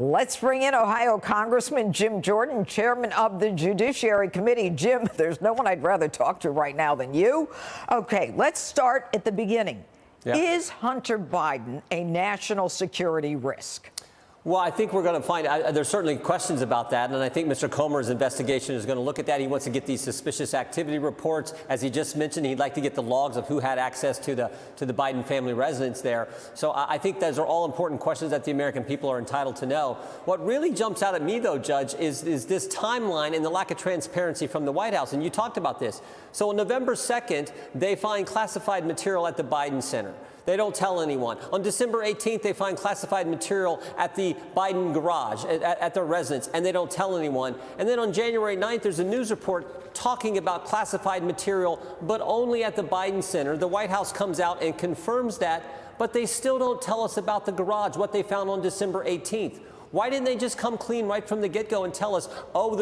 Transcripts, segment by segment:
Let's bring in Ohio Congressman Jim Jordan, chairman of the Judiciary Committee. Jim, there's no one I'd rather talk to right now than you. Okay, let's start at the beginning. Yeah. Is Hunter Biden a national security risk? Well, I think we're going to find there's certainly questions about that, and I think Mr. Comer's investigation is going to look at that. He wants to get these suspicious activity reports. As he just mentioned, he'd like to get the logs of who had access to the Biden family residence there. So I think those are all important questions that the American people are entitled to know. What really jumps out at me, though, Judge, is this timeline and the lack of transparency from the White House. And you talked about this. So on November 2nd, they find classified material at the Biden Center. They don't tell anyone. On December 18th, they find classified material at the Biden garage, at their residence, and they don't tell anyone. And then on January 9th, there's a news report talking about classified material, but only at the Biden Center. The White House comes out and confirms that, but they still don't tell us about the garage, what they found on December 18th. Why didn't they just come clean right from the get-go and tell us, oh,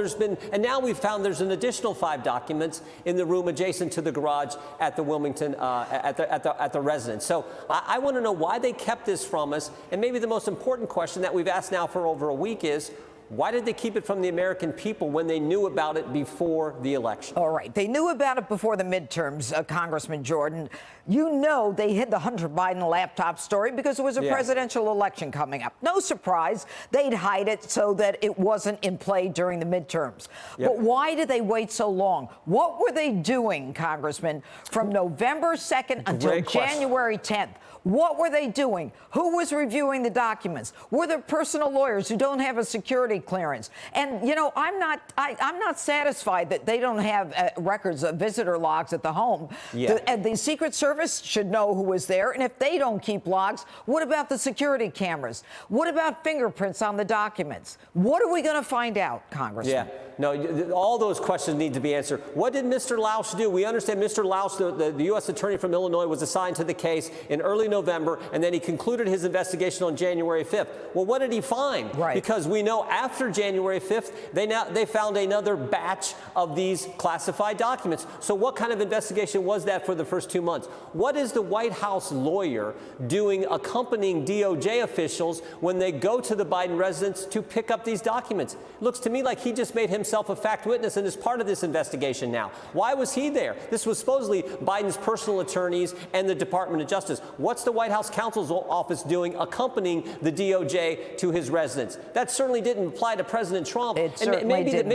and now we've found there's an additional 5 documents in the room adjacent to the garage at the Wilmington, at the residence. So I want to know why they kept this from us. And maybe the most important question that we've asked now for over a week is, why did they keep it from the American people when they knew about it before the election? All right. They knew about it before the midterms, Congressman Jordan. You know they hid the Hunter Biden laptop story because there was a presidential election coming up. No surprise. They'd hide it so that it wasn't in play during the midterms. Yep. But why did they wait so long? What were they doing, Congressman, from November 2nd until January 10th? What were they doing? Who was reviewing the documents? Were there personal lawyers who don't have a security clearance? And, you know, I'm not satisfied that they don't have records of visitor logs at the home. Yeah. The Secret Service should know who was there. And if they don't keep logs, what about the security cameras? What about fingerprints on the documents? What are we going to find out, Congressman? Yeah. No, all those questions need to be answered. What did Mr. Lausch do? We understand Mr. Lausch, the U.S. attorney from Illinois, was assigned to the case in early November, and then he concluded his investigation on January 5th. Well, what did he find? Right. Because we know after January 5th, they found another batch of these classified documents. So what kind of investigation was that for the first 2 months? What is the White House lawyer doing accompanying DOJ officials when they go to the Biden residence to pick up these documents? It looks to me like he just made himself a fact witness and is part of this investigation now. Why was he there? This was supposedly Biden's personal attorneys and the Department of Justice. What's the White House counsel's office doing accompanying the DOJ to his residence? That certainly didn't apply to President Trump. It certainly didn't.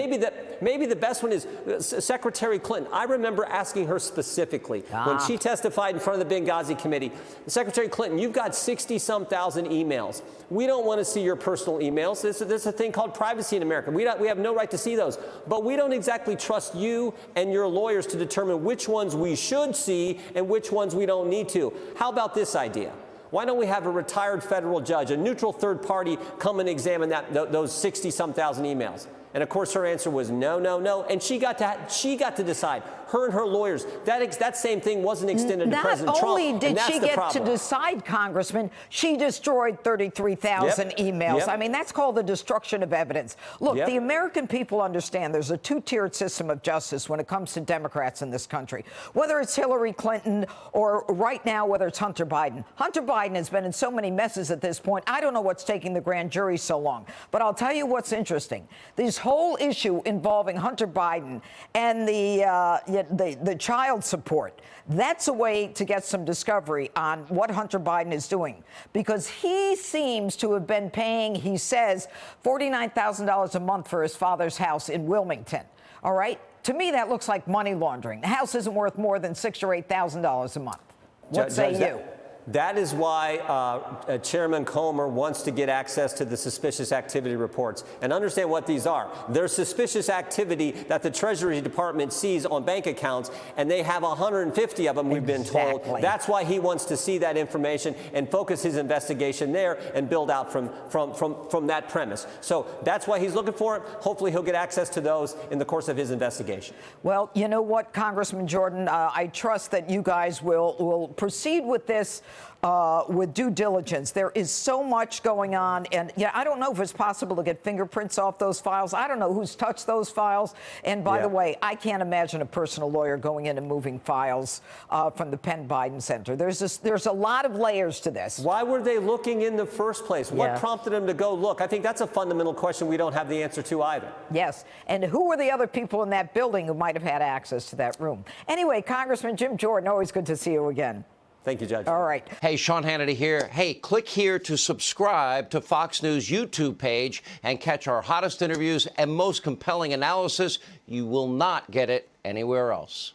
Maybe the best one is Secretary Clinton. I remember asking her specifically when she testified in front of the Benghazi committee, Secretary Clinton, you've got 60-some thousand emails. We don't want to see your personal emails. There's a thing called privacy in America. We have no right to see those. But we don't exactly trust you and your lawyers to determine which ones we should see and which ones we don't need to. How about this idea? Why don't we have a retired federal judge, a neutral third party, come and examine those 60-some thousand emails? And of course, her answer was no, no, no. And she got to decide. Her and her lawyers. That same thing wasn't extended to President Trump. Not only did she get to decide, Congressman, she destroyed 33,000 emails. Yep. I mean, that's called the destruction of evidence. Look, Yep. the American people understand there's a two-tiered system of justice when it comes to Democrats in this country. Whether it's Hillary Clinton or right now, whether it's Hunter Biden. Hunter Biden has been in so many messes at this point. I don't know what's taking the grand jury so long. But I'll tell you what's interesting. This whole issue involving Hunter Biden and the child support, that's a way to get some discovery on what Hunter Biden is doing, because he seems to have been paying, he says, $49,000 a month for his father's house in Wilmington. All right? To me, that looks like money laundering. The house isn't worth more than $6,000 or $8,000 a month. What say you? That is why Chairman Comer wants to get access to the suspicious activity reports. And understand what these are. They're suspicious activity that the Treasury Department sees on bank accounts, and they have 150 of them, we've been told. That's why he wants to see that information and focus his investigation there and build out from that premise. So that's why he's looking for it. Hopefully he'll get access to those in the course of his investigation. Well, you know what, Congressman Jordan, I trust that you guys will proceed with this with due diligence. There is so much going on, and I don't know if it's possible to get fingerprints off those files. I don't know who's touched those files. And by the way, I can't imagine a personal lawyer going in and moving files from the Penn Biden Center. There's a lot of layers to this. Why were they looking in the first place? What prompted them to go look? I think that's a fundamental question we don't have the answer to either. Yes. And who were the other people in that building who might have had access to that room? Anyway, Congressman Jim Jordan, always good to see you again. Thank you, Judge. All right. Hey, Sean Hannity here. Hey, click here to subscribe to Fox News YouTube page and catch our hottest interviews and most compelling analysis. You will not get it anywhere else.